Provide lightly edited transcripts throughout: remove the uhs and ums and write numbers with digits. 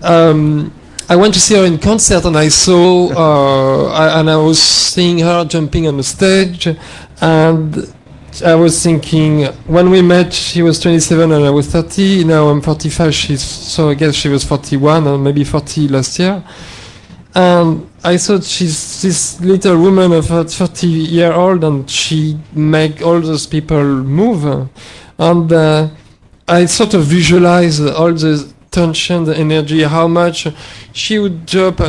I went to see her in concert, and I saw, and I was seeing her jumping on the stage, and I was thinking, when we met, she was 27 and I was 30. Now I'm 45. So I guess she was 41 or maybe 40 last year. And I thought she's this little woman of 30-year-old, and she make all those people move. And I sort of visualized all the tension, the energy, how much she would jump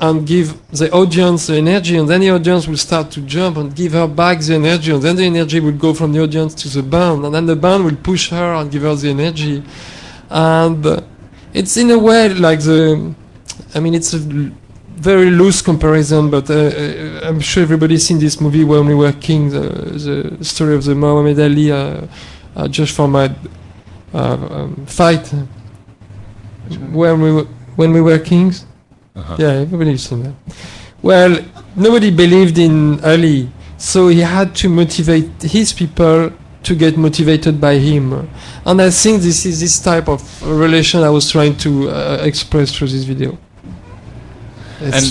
and give the audience the energy, and then the audience will start to jump and give her back the energy, and then the energy will go from the audience to the band, and then the band will push her and give her the energy. And it's in a way like it's a very loose comparison, but I'm sure everybody's seen this movie When We Were Kings, the story of the Muhammad Ali Josh Foreman fight. When we were kings. Uh-huh. Yeah, everybody's seen that. Well, nobody believed in Ali, so he had to motivate his people to get motivated by him. And I think this is this type of relation I was trying to express through this video. Sorry,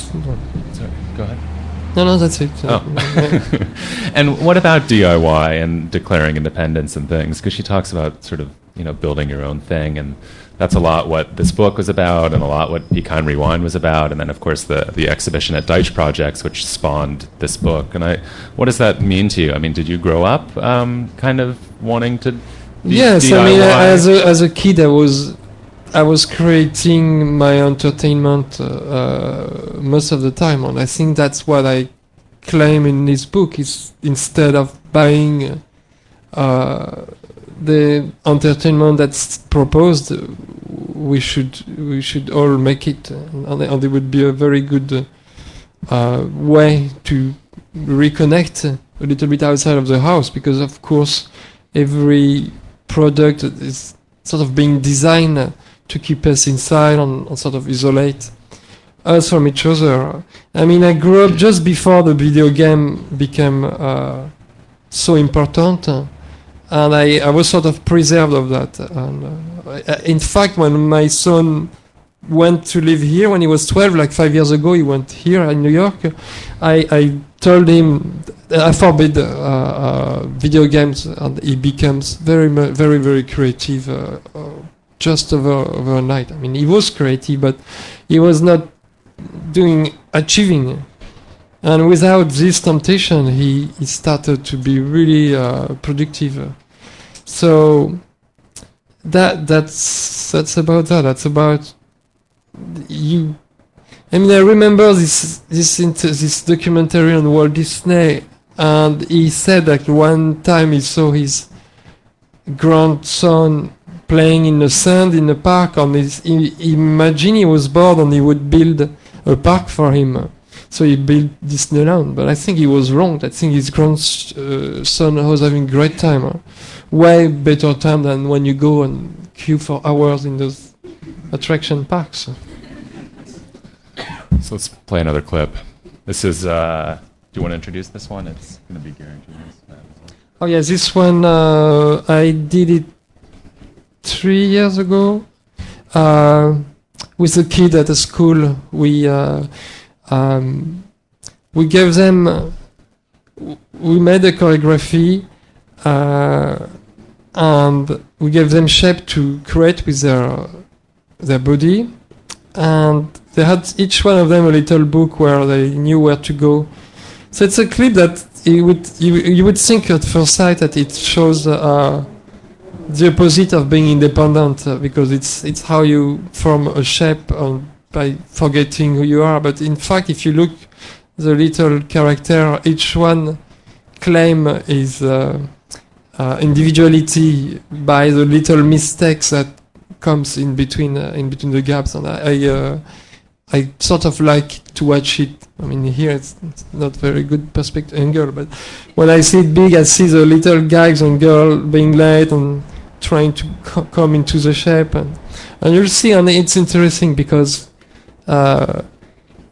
go ahead. No, that's it. Oh. And what about DIY and declaring independence and things? Because she talks about sort of, building your own thing, and that's a lot what this book was about, and a lot what Pecan Rewind was about, and then of course the exhibition at Deutsch Projects, which spawned this book. And what does that mean to you? I mean, did you grow up kind of wanting to? Yes, DIY? I mean, as a kid, I was creating my entertainment most of the time, and I think that's what I claim in this book. Is instead of buying the entertainment that's proposed, we should all make it, and it would be a very good way to reconnect a little bit outside of the house, because of course every product is sort of being designed to keep us inside and sort of isolate us from each other. I mean, I grew up just before the video game became so important, and I was sort of preserved of that. And in fact, when my son went to live here when he was 12, like 5 years ago, he went here in New York. I told him I forbid video games, and he becomes very, very creative just overnight. I mean, he was creative, but he was not achieving. And without this temptation, he started to be really productive. So that's about that. That's about you. I mean, I remember this documentary on Walt Disney, and he said that one time he saw his grandson playing in the sand in the park, and he imagined he was bored and he would build a park for him. So he built Disneyland, but I think he was wrong. I think his grandson was having a great time, way better time than when you go and queue for hours in those attraction parks. So let's play another clip. This is, do you want to introduce this one? It's going to be Gary Jules. Oh yeah, this one, I did it 3 years ago with a kid at a school. We gave them, we made a choreography, and we gave them shape to create with their body, and they had each one of them a little book where they knew where to go. So it's a clip that you would think at first sight that it shows the opposite of being independent, because it's how you form a shape by forgetting who you are. But in fact, if you look the little character, each one claim his individuality by the little mistakes that comes in between the gaps. And I sort of like to watch it. I mean, here it's not very good perspective angle, but when I see it big, I see the little guys and girl being late and trying to come into the shape, and you'll see, and it's interesting because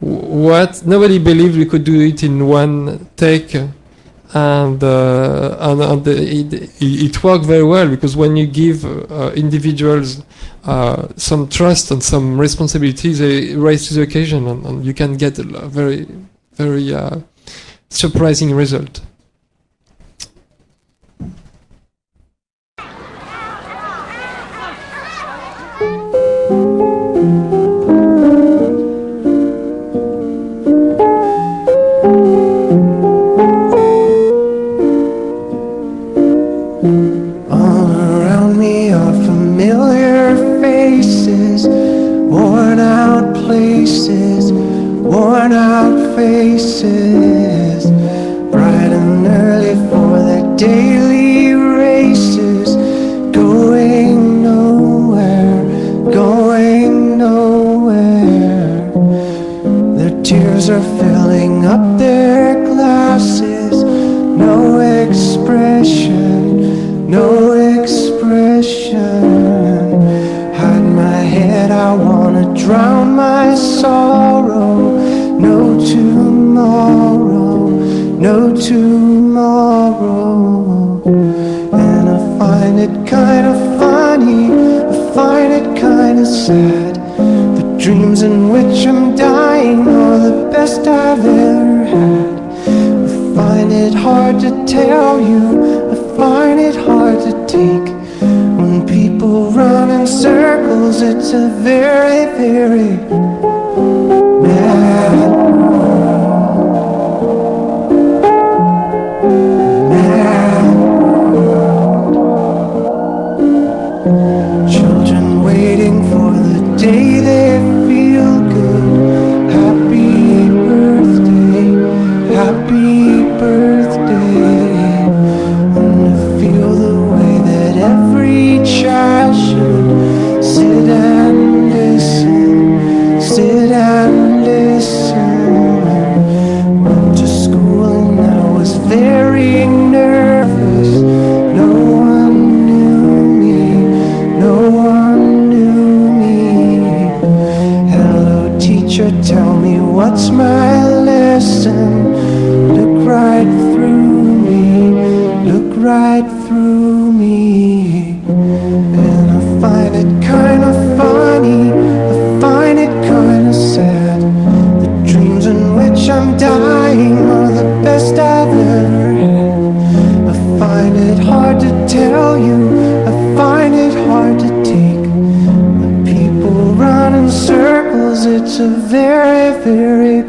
what nobody believed we could do it in one take, and it worked very well, because when you give individuals some trust and some responsibility, they rise to the occasion, and you can get a very, very surprising result. All around me are familiar faces, worn out places, worn out faces, bright and early for their daily races, going nowhere, going nowhere. Their tears are filling up their glasses, no expression, no expression. Hide my head, I wanna drown my sorrow. No tomorrow, no tomorrow. And I find it kind of funny, I find it kind of sad. The dreams in which I'm dying are the best I've ever had. I find it hard to tell you, I find it hard to take. When people run in circles, it's a very, very mad world. Mad world. Children waiting for the day they feel good. Happy birthday, happy birthday. And I feel the way that every child should sit and listen, sit and listen. Went to school and I was very nervous. No one knew me, no one knew me. Hello teacher, tell me what's my lesson. Look right through me, look right through me. And I find it kind of funny, I find it kind of sad. The dreams in which I'm dying are the best I've ever had. I find it hard to tell you, I find it hard to take. The people run in circles, it's a very, very